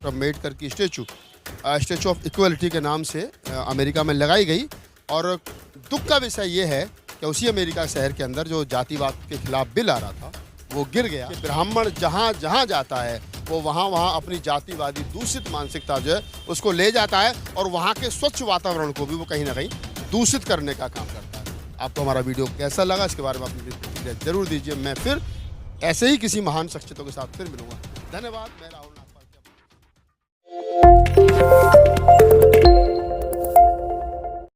Doctor Ambedkar की statue of equality के नाम से अमेरिका में लगाई गई। और दुख का विषय ये है कि उसी अमेरिका शहर के अंदर जो जातिवाद के खिलाफ बिल आ रहा था वो गिर गया। कि ब्राह्मण जहाँ जहाँ जाता है वो वहाँ अपनी जातिवादी दूषित मानसिकता जो है उसको ले जाता है और वहाँ के स्वच्छ वातावरण को भी वो कहीं ना कहीं दूषित करने का काम करता है। आपको हमारा वीडियो कैसा लगा इसके बारे में अपनी प्रतिक्रिया जरूर दीजिए। मैं फिर ऐसे ही किसी महान शख्सियतों के साथ फिर मिलूंगा। धन्यवाद। मैं राहुल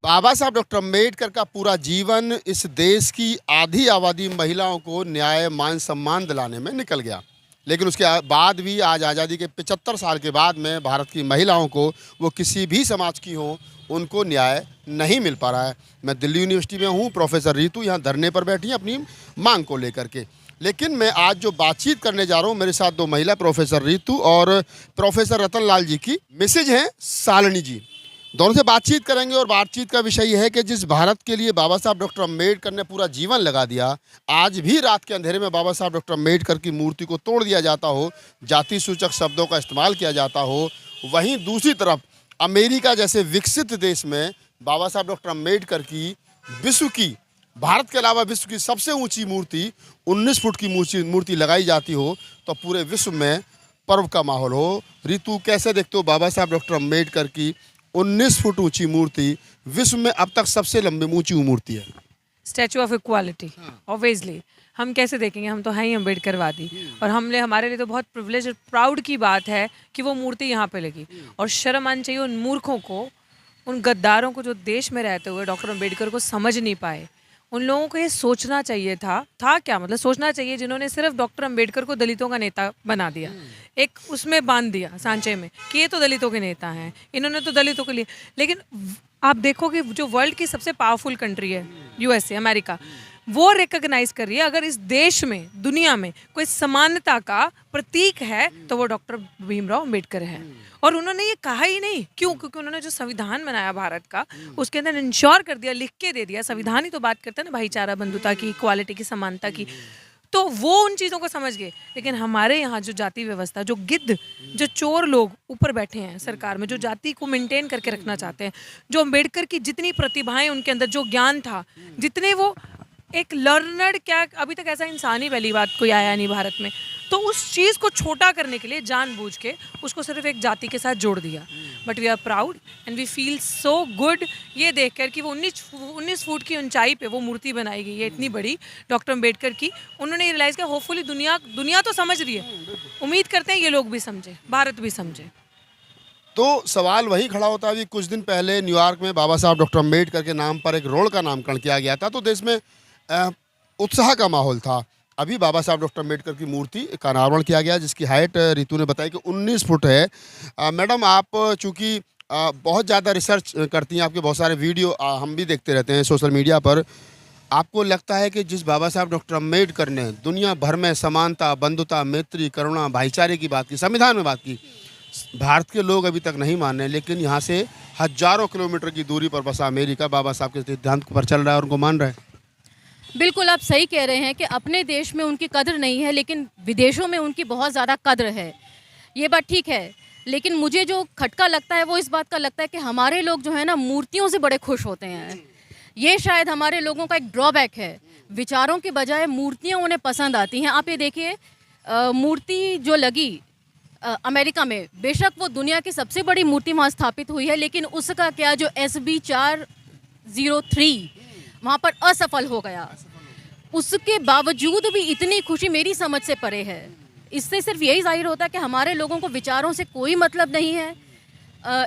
बाबा साहब डॉक्टर अम्बेडकर का पूरा जीवन इस देश की आधी आबादी महिलाओं को न्याय मान सम्मान दिलाने में निकल गया। लेकिन उसके बाद भी आज आज़ादी के 75 साल के बाद में भारत की महिलाओं को, वो किसी भी समाज की हो, उनको न्याय नहीं मिल पा रहा है। मैं दिल्ली यूनिवर्सिटी में हूँ, प्रोफेसर रितु यहाँ धरने पर बैठी हैं अपनी मांग को लेकर के। लेकिन मैं आज जो बातचीत करने जा रहा हूँ, मेरे साथ दो महिला, प्रोफेसर रितु और प्रोफेसर रतन लाल जी की मिसेज हैं शालिनी जी। दोनों से बातचीत करेंगे और बातचीत का विषय यह है कि जिस भारत के लिए बाबा साहब डॉक्टर अम्बेडकर ने पूरा जीवन लगा दिया, आज भी रात के अंधेरे में बाबा साहब डॉक्टर अम्बेडकर की मूर्ति को तोड़ दिया जाता हो, जाति सूचक शब्दों का इस्तेमाल किया जाता हो। वहीं दूसरी तरफ अमेरिका जैसे विकसित देश में बाबा साहब डॉक्टर अम्बेडकर की विश्व की, भारत के अलावा विश्व की सबसे ऊँची मूर्ति 19 फुट की मूर्ति लगाई जाती हो, तो पूरे विश्व में पर्व का माहौल हो। रितु, कैसे देखते हो बाबा साहब डॉक्टर अम्बेडकर की 19 फुट ऊंची मूर्ति विश्व में अब तक सबसे लंबी ऊंची मूर्ति है? स्टैचू ऑफ इक्वालिटी, ऑब्वियसली हम कैसे देखेंगे, हम तो हैं ही अम्बेडकरवादी। और हमारे लिए तो बहुत प्रिविलेज और प्राउड की बात है कि वो मूर्ति यहाँ पे लगी। और शर्म आनी चाहिए उन मूर्खों को, उन गद्दारों को जो देश में रहते हुए डॉक्टर अम्बेडकर को समझ नहीं पाए। उन लोगों को ये सोचना चाहिए था क्या मतलब सोचना चाहिए, जिन्होंने सिर्फ डॉक्टर अम्बेडकर को दलितों का नेता बना दिया, एक उसमें बांध दिया सांचे में कि ये तो दलितों के नेता हैं, इन्होंने तो दलितों के लिए। लेकिन आप देखो कि जो वर्ल्ड की सबसे पावरफुल कंट्री है यूएसए, अमेरिका, वो रिकॉग्नाइज कर रही है अगर इस देश में, दुनिया में कोई समानता का प्रतीक है तो वो डॉक्टर भीमराव अम्बेडकर है। और उन्होंने ये कहा ही नहीं, क्यों? क्योंकि उन्होंने जो संविधान बनाया भारत का, उसके अंदर इंश्योर कर दिया, लिख के दे दिया। संविधान ही तो बात करता है ना भाईचारा, बंधुता की, इक्वालिटी की, समानता की। तो वो उन चीज़ों को समझ गए। लेकिन हमारे यहाँ जो जाति व्यवस्था, जो गिद्ध, जो चोर लोग ऊपर बैठे हैं सरकार में, जो जाति को मेंटेन करके रखना चाहते हैं, जो अम्बेडकर की जितनी प्रतिभाएं उनके अंदर, जो ज्ञान था, जितने वो एक लर्नर्ड, क्या अभी तक ऐसा इंसान ही पहली बात कोई आया नहीं भारत में, तो उस चीज़ को छोटा करने के लिए जानबूझ के उसको सिर्फ एक जाति के साथ जोड़ दिया। But we are proud and we feel so good ये देखकर कि वो 19 फुट की ऊंचाई पे वो मूर्ति बनाई गई है इतनी बड़ी डॉक्टर अम्बेडकर की। उन्होंने रियलाइज़ किया, होपफुली दुनिया तो समझ रही है, उम्मीद करते हैं ये लोग भी समझे, भारत भी समझे। तो सवाल वही खड़ा होता है। अभी कुछ दिन पहले न्यूयॉर्क में बाबा साहब डॉक्टर अम्बेडकर के नाम पर एक रोड का नामकरण किया गया था, तो देश में उत्साह का माहौल था। अभी बाबा साहब डॉक्टर अम्बेडकर की मूर्ति का अनावरण किया गया, जिसकी हाइट रितु ने बताई कि 19 फुट है। मैडम, आप चूँकि बहुत ज़्यादा रिसर्च करती हैं, आपके बहुत सारे वीडियो हम भी देखते रहते हैं सोशल मीडिया पर, आपको लगता है कि जिस बाबा साहब डॉक्टर अम्बेडकर ने दुनिया भर में समानता, बंधुता, मैत्री, करुणा, भाईचारे की बात की, संविधान में बात की, भारत के लोग अभी तक नहीं मान रहे, लेकिन यहाँ से हजारों किलोमीटर की दूरी पर बसा अमेरिका बाबा साहब के सिद्धांत पर चल रहा है और उनको मान रहा है? बिल्कुल, आप सही कह रहे हैं कि अपने देश में उनकी कद्र नहीं है, लेकिन विदेशों में उनकी बहुत ज़्यादा कद्र है। ये बात ठीक है, लेकिन मुझे जो खटका लगता है वो इस बात का लगता है कि हमारे लोग जो है ना, मूर्तियों से बड़े खुश होते हैं। ये शायद हमारे लोगों का एक ड्रॉबैक है। विचारों के बजाय मूर्तियाँ उन्हें पसंद आती हैं। आप ये देखिए, मूर्ति जो लगी अमेरिका में, बेशक वो दुनिया की सबसे बड़ी मूर्ति वहाँ स्थापित हुई है, लेकिन उसका क्या, जो SB 403 वहाँ पर असफल हो गया, उसके बावजूद भी इतनी खुशी मेरी समझ से परे है। इससे सिर्फ यही जाहिर होता है कि हमारे लोगों को विचारों से कोई मतलब नहीं है।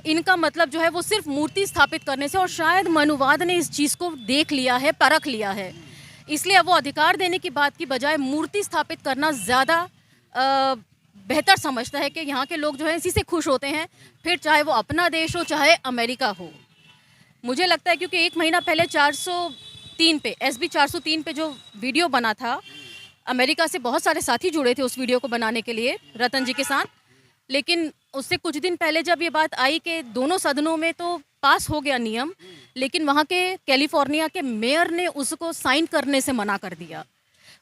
इनका मतलब जो है वो सिर्फ मूर्ति स्थापित करने से, और शायद मनुवाद ने इस चीज़ को देख लिया है, परख लिया है, इसलिए अब वो अधिकार देने की बात की बजाय मूर्ति स्थापित करना ज़्यादा बेहतर समझता है कि यहाँ के लोग जो है इसी से खुश होते हैं, फिर चाहे वो अपना देश हो चाहे अमेरिका हो। मुझे लगता है क्योंकि 1 महीना पहले 403 पे, SB 403 पे जो वीडियो बना था, अमेरिका से बहुत सारे साथी जुड़े थे उस वीडियो को बनाने के लिए रतन जी के साथ। लेकिन उससे कुछ दिन पहले जब ये बात आई कि दोनों सदनों में तो पास हो गया नियम, लेकिन वहाँ के कैलिफोर्निया के मेयर ने उसको साइन करने से मना कर दिया।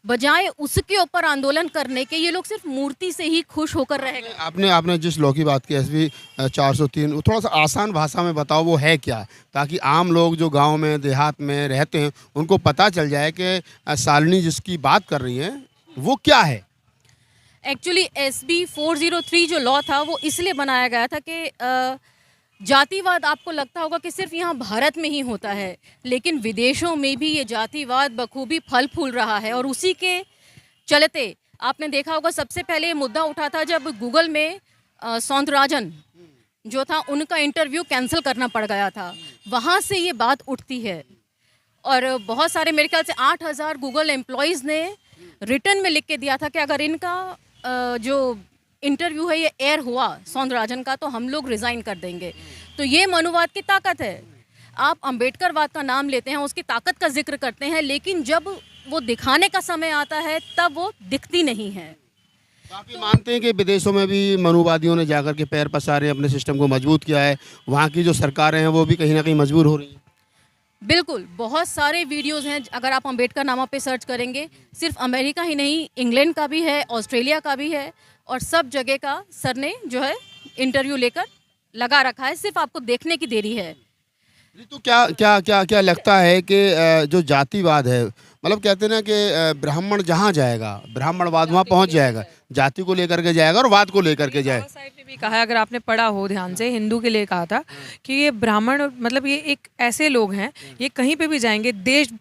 बजाय उसके ऊपर आंदोलन करने के ये लोग सिर्फ मूर्ति से ही खुश होकर रह गए। आपने जिस लॉ की बात की एसबी 403, वो थोड़ा सा आसान भाषा में बताओ वो है क्या, ताकि आम लोग जो गांव में देहात में रहते हैं उनको पता चल जाए कि शालिनी जिसकी बात कर रही हैं वो क्या है। एक्चुअली SB 403 जो लॉ था वो इसलिए बनाया गया था कि जातिवाद आपको लगता होगा कि सिर्फ यहाँ भारत में ही होता है, लेकिन विदेशों में भी ये जातिवाद बखूबी फल फूल रहा है। और उसी के चलते आपने देखा होगा सबसे पहले ये मुद्दा उठा था जब गूगल में सौंदराजन जो था उनका इंटरव्यू कैंसिल करना पड़ गया था, वहाँ से ये बात उठती है। और बहुत सारे मेरे ख्याल से 8,000 गूगल एम्प्लॉयज़ ने रिटर्न में लिख के दिया था कि अगर इनका जो इंटरव्यू है ये एयर हुआ सौंदराजन का तो हम लोग रिज़ाइन कर देंगे। तो ये मनुवाद की ताकत है। आप अंबेडकरवाद का नाम लेते हैं, उसकी ताकत का जिक्र करते हैं, लेकिन जब वो दिखाने का समय आता है तब वो दिखती नहीं है। काफ़ी मानते हैं कि विदेशों में भी मनुवादियों ने जाकर के पैर पसारे, अपने सिस्टम को मजबूत किया है, वहाँ की जो सरकारें हैं वो भी कहीं ना कहीं मजबूर हो रही हैं। बिल्कुल, बहुत सारे वीडियोस हैं, अगर आप अंबेडकर नामा पे सर्च करेंगे, सिर्फ अमेरिका ही नहीं, इंग्लैंड का भी है, ऑस्ट्रेलिया का भी है, और सब जगह का सर ने जो है इंटरव्यू लेकर लगा रखा है, सिर्फ आपको देखने की देरी है। तो क्या क्या क्या क्या लगता है कि जो जातिवाद है, मतलब कहते हैं ना कि ब्राह्मण जहाँ जाएगा ब्राह्मणवाद वहाँ पहुँच जाएगा, जाति को लेकर के जाएगा और वाद को लेकर के जाए। बाबा साहब ने भी कहा है, अगर आपने पढ़ा हो ध्यान से, हिंदू के लिए कहा था कि ये ब्राह्मण मतलब ये एक ऐसे लोग हैं, ये कहीं पे भी जाएंगे,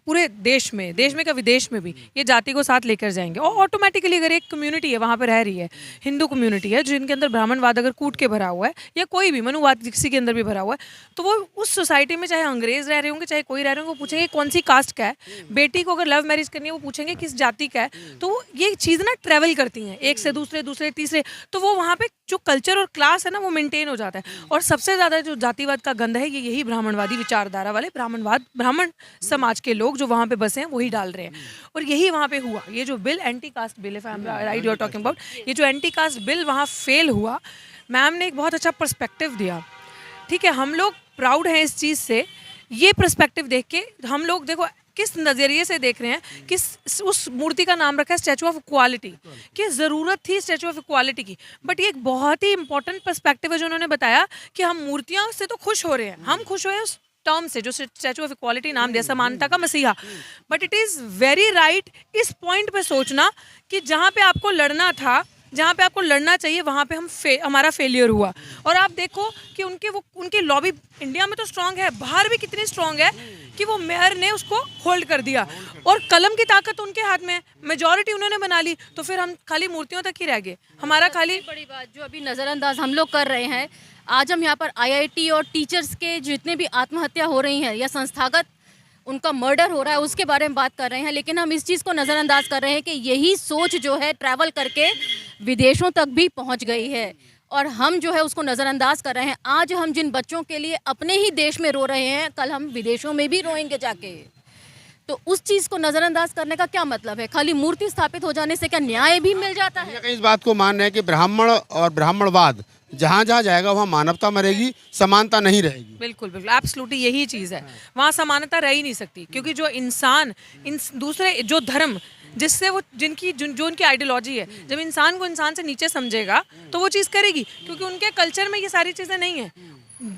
पूरे देश में क्या विदेश में भी ये जाति को साथ लेकर जाएंगे। और ऑटोमेटिकली अगर एक कम्युनिटी है वहाँ पर रह रही है, हिंदू कम्युनिटी है जिनके अंदर ब्राह्मणवाद अगर कूट के भरा हुआ है, या कोई भी मनुवाद किसी के अंदर भी भरा हुआ है, तो वो उस सोसाइटी में चाहे अंग्रेज रह रहे होंगे चाहे कोई रह रहे होंगे, वो पूछेंगे कौन सी कास्ट का है। बेटी को अगर लव मैरिज करनी है वो पूछेंगे किस जाति का है। तो वो ये चीज़ ना ट्रैवल करती हैं एक से दूसरे, दूसरे तीसरे, तो वो वहाँ पे जो कल्चर और क्लास है ना वो मेंटेन हो जाता है। और सबसे ज़्यादा जो जातिवाद का गंध है ये यही ब्राह्मणवादी विचारधारा वाले ब्राह्मण समाज के लोग जो वहाँ पे बसे हैं वही डाल रहे हैं। और यही वहाँ पे हुआ, ये जो bill anti caste bill, if I am right you are talking about, ये जो एंटी कास्ट बिल वहाँ फेल हुआ, मैम ने एक बहुत अच्छा पर्सपेक्टिव दिया। ठीक है, हम लोग प्राउड हैं इस चीज़ से, ये पर्सपेक्टिव देख के हम लोग देखो किस नज़रिए से देख रहे हैं कि उस मूर्ति का नाम रखा है स्टैचू ऑफ इक्वालिटी, कि ज़रूरत थी स्टैचू ऑफ इक्वालिटी की। बट ये एक बहुत ही इंपॉर्टेंट पर्सपेक्टिव है जो उन्होंने बताया कि हम मूर्तियों से तो खुश हो रहे हैं, हम खुश हुए उस टर्म से जो स्टैचू ऑफ इक्वालिटी नाम दिया, समानता का मसीहा। But it is very right इस पॉइंट पे सोचना कि जहाँ पे आपको लड़ना था, जहाँ पे आपको लड़ना चाहिए, वहाँ पे हमारा फेलियर हुआ। और आप देखो कि उनकी लॉबी इंडिया में तो स्ट्रांग है, बाहर भी कितनी स्ट्रांग है कि वो मेयर ने उसको होल्ड कर दिया, और कलम की ताकत उनके हाथ में है, मेजॉरिटी उन्होंने बना ली। तो फिर हम खाली मूर्तियों तक ही रह गए, हमारा खाली। बड़ी बात जो अभी नज़रअंदाज हम लोग कर रहे हैं, आज हम यहाँ पर IIT और टीचर्स के जितने भी आत्महत्या हो रही हैं या संस्थागत उनका मर्डर हो रहा है उसके बारे में बात कर रहे हैं, लेकिन हम इस चीज़ को नज़रअंदाज कर रहे हैं कि यही सोच जो है ट्रैवल करके विदेशों तक भी पहुंच गई है, और हम जो है उसको नज़रअंदाज कर रहे हैं। आज हम जिन बच्चों के लिए अपने ही देश में रो रहे हैं, कल हम विदेशों में भी रोएंगे जाके। तो उस चीज़ को नज़रअंदाज करने का क्या मतलब है? खाली मूर्ति स्थापित हो जाने से क्या न्याय भी मिल जाता है? इस बात को मान रहे हैं कि ब्राह्मण और ब्राह्मणवाद जहाँ जहाँ जाएगा वहाँ मानवता मरेगी, समानता नहीं रहेगी। बिल्कुल बिल्कुल, एब्सोल्युटली यही चीज़ है, वहाँ समानता रह ही नहीं सकती, क्योंकि जो इंसान दूसरे जो धर्म जिससे वो जो उनकी आइडियोलॉजी है, जब इंसान को इंसान से नीचे समझेगा तो वो चीज़ करेगी, क्योंकि उनके कल्चर में ये सारी चीज़ें नहीं है।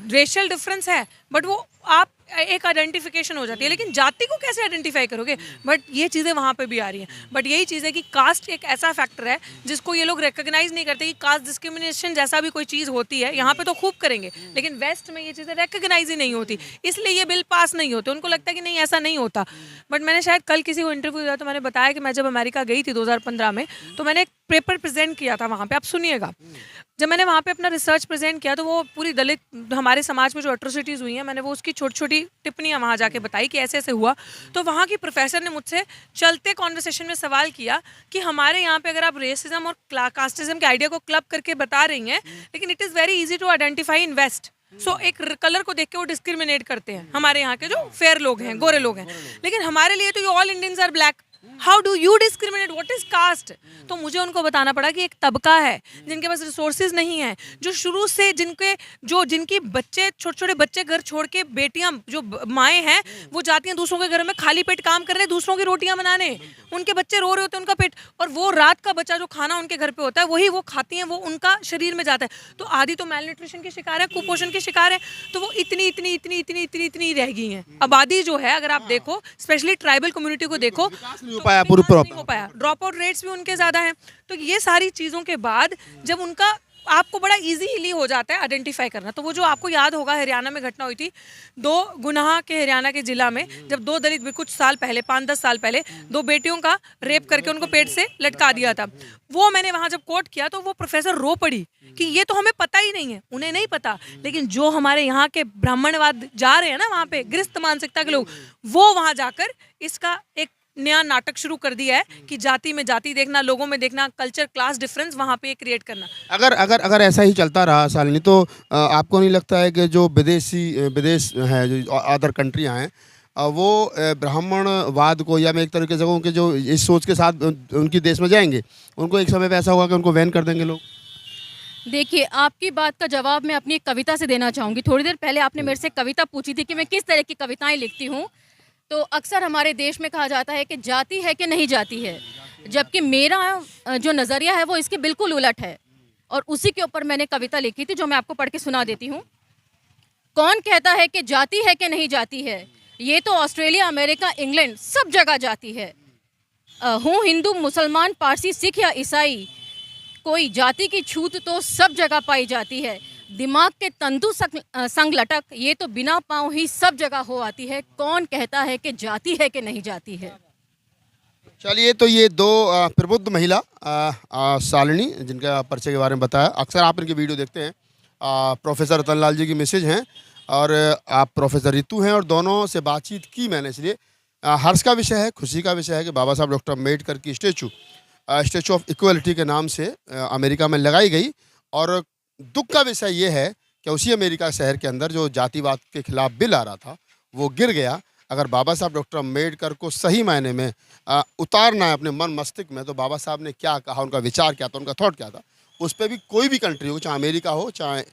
रेशियल डिफरेंस है बट वो आप एक आइडेंटिफिकेशन हो जाती है, लेकिन जाति को कैसे आइडेंटिफाई करोगे? बट ये चीज़ें वहाँ पे भी आ रही हैं। बट यही चीज़ है कि कास्ट एक ऐसा फैक्टर है जिसको ये लोग रिकॉग्नाइज नहीं करते कि कास्ट डिस्क्रिमिनेशन जैसा भी कोई चीज़ होती है, यहाँ पे तो खूब करेंगे, लेकिन वेस्ट में ये चीज़ें रिकॉग्नाइज ही नहीं होती, इसलिए ये बिल पास नहीं होते। उनको लगता है कि नहीं ऐसा नहीं होता। बट मैंने शायद कल किसी को इंटरव्यू दिया तो मैंने बताया कि मैं जब अमेरिका गई थी 2015 में, तो मैंने एक पेपर प्रेजेंट किया था वहाँ पे, आप सुनिएगा। जब मैंने वहाँ पे अपना रिसर्च प्रेजेंट किया तो वो पूरी दलित हमारे समाज में जो एट्रोसिटीज़ हुई हैं, मैंने वो उसकी छोटी छोटी टिप्पणियाँ वहाँ जाके बताई कि ऐसे ऐसे हुआ। तो वहाँ की प्रोफेसर ने मुझसे चलते कॉन्वर्सेशन में सवाल किया कि हमारे यहाँ पे अगर आप रेसिज्म और कास्टिज्म के आइडिया को क्लब करके बता रही हैं, लेकिन it is very easy to identify in waste. So एक कलर को देख के वो डिस्क्रिमिनेट करते हैं हमारे यहाँ के जो फेयर लोग हैं, गोरे लोग हैं, लेकिन हमारे लिए तो ये all Indians are black. How do you discriminate, what is caste? तो मुझे उनको बताना पड़ा कि एक तबका है जिनके पास रिसोर्सेज नहीं है, जो शुरू से जिनकी बच्चे छोटे छोटे बच्चे घर छोड़ के बेटियां जो माएँ हैं वो जाती हैं दूसरों के घर में खाली पेट काम करने, दूसरों की रोटियां बनाने, उनके बच्चे रो रहे होते हैं, उनका पेट, और वो रात का बचा जो खाना उनके घर पे होता है वही वो खाती हैं, वो उनका शरीर में जाता है। तो आधी तो मेल न्यूट्रिशन के शिकार है, कुपोषण के शिकार है। तो वो इतनी रह गई हैं। आबादी जो है अगर आप देखो, स्पेशली ट्राइबल कम्युनिटी को देखो, नहीं हो पाया पूरी नहीं हो पाया, ड्रॉप आउट रेट्स भी उनके ज़्यादा हैं। तो ये सारी चीज़ों के बाद जब उनका आपको बड़ा इजीली हो जाता है आइडेंटिफाई करना। तो वो जो आपको याद होगा हरियाणा में घटना हुई थी, 2 गुनाह के हरियाणा के जिला में, जब 2 दलित भी कुछ साल पहले 5-10 साल पहले 2 बेटियों का रेप करके उनको पेट से लटका दिया था। वो मैंने वहाँ जब कोट किया तो वो प्रोफेसर रो पड़ी कि ये तो हमें पता ही नहीं है, उन्हें नहीं पता। लेकिन जो हमारे यहाँ के ब्राह्मणवाद जा रहे हैं ना वहाँ पे, गृहस्थ मानसिकता के लोग, वो वहाँ जाकर इसका एक नया नाटक शुरू कर दिया है कि जाति में जाति देखना, लोगों में देखना, कल्चर क्लास डिफरेंस वहाँ पे क्रिएट करना। अगर ऐसा ही चलता रहा शालिनी, तो आपको नहीं लगता है कि जो विदेश है, जो अदर कंट्रियां हैं, वो ब्राह्मणवाद को, या मैं एक तरीके से कहूँ कि जो इस सोच के साथ उनकी देश में जाएंगे, उनको एक समय पे ऐसा होगा कि उनको बैन कर देंगे लोग? देखिए, आपकी बात का जवाब मैं अपनी एक कविता से देना चाहूँगी। थोड़ी देर पहले आपने मेरे से कविता पूछी थी कि मैं किस तरह की कविताएं लिखती हूँ। तो अक्सर हमारे देश में कहा जाता है कि जाति है कि नहीं जाति है, जबकि मेरा जो नज़रिया है वो इसके बिल्कुल उलट है। और उसी के ऊपर मैंने कविता लिखी थी जो मैं आपको पढ़ के सुना देती हूँ। कौन कहता है कि जाति है कि नहीं जाति है, ये तो ऑस्ट्रेलिया, अमेरिका, इंग्लैंड सब जगह जाति है। हूँ हिंदू, मुसलमान, पारसी, सिख या ईसाई, कोई जाति की छूत तो सब जगह पाई जाती है। दिमाग के तंतु संग लटक, ये तो बिना पाँव ही सब जगह हो आती है। कौन कहता है कि जाति है कि नहीं जाति है। चलिए, तो ये 2 प्रबुद्ध महिला शालिनी, जिनका परिचय के बारे में बताया। अक्सर आप इनके वीडियो देखते हैं। प्रोफेसर रतन लाल जी की मिसेज हैं और आप प्रोफेसर रितु हैं, और दोनों से बातचीत की मैंने इसलिए। हर्ष का विषय है, खुशी का विषय है कि बाबा साहब डॉक्टर अम्बेडकर की स्टैचू ऑफ इक्वलिटी के नाम से अमेरिका में लगाई गई। और दुख का विषय ये है कि उसी अमेरिका शहर के अंदर जो जातिवाद के खिलाफ बिल आ रहा था वो गिर गया। अगर बाबा साहब डॉक्टर अम्बेडकर को सही मायने में उतारना है अपने मन मस्तिष्क में, तो बाबा साहब ने क्या कहा, उनका विचार क्या था, उनका थॉट क्या था, उस पर भी कोई भी कंट्री हो, चाहे अमेरिका हो, चाहे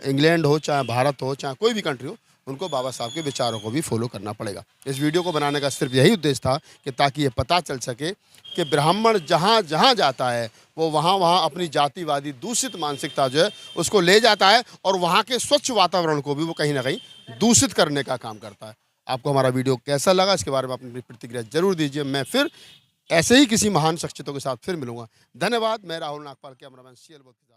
इंग्लैंड हो, चाहे भारत हो, चाहे कोई भी कंट्री हो, उनको बाबा साहब के विचारों को भी फॉलो करना पड़ेगा। इस वीडियो को बनाने का सिर्फ यही उद्देश्य था कि ताकि ये पता चल सके कि ब्राह्मण जहाँ जहाँ जाता है वो वहाँ वहाँ अपनी जातिवादी दूषित मानसिकता जो है उसको ले जाता है, और वहाँ के स्वच्छ वातावरण को भी वो कहीं ना कहीं दूषित करने का काम करता है। आपको हमारा वीडियो कैसा लगा, इसके बारे में अपनी प्रतिक्रिया जरूर दीजिए। मैं फिर ऐसे ही किसी महान शख्सियतों के साथ फिर मिलूंगा। धन्यवाद। मैं राहुल नागपाल, कैमरामैन CL के साथ।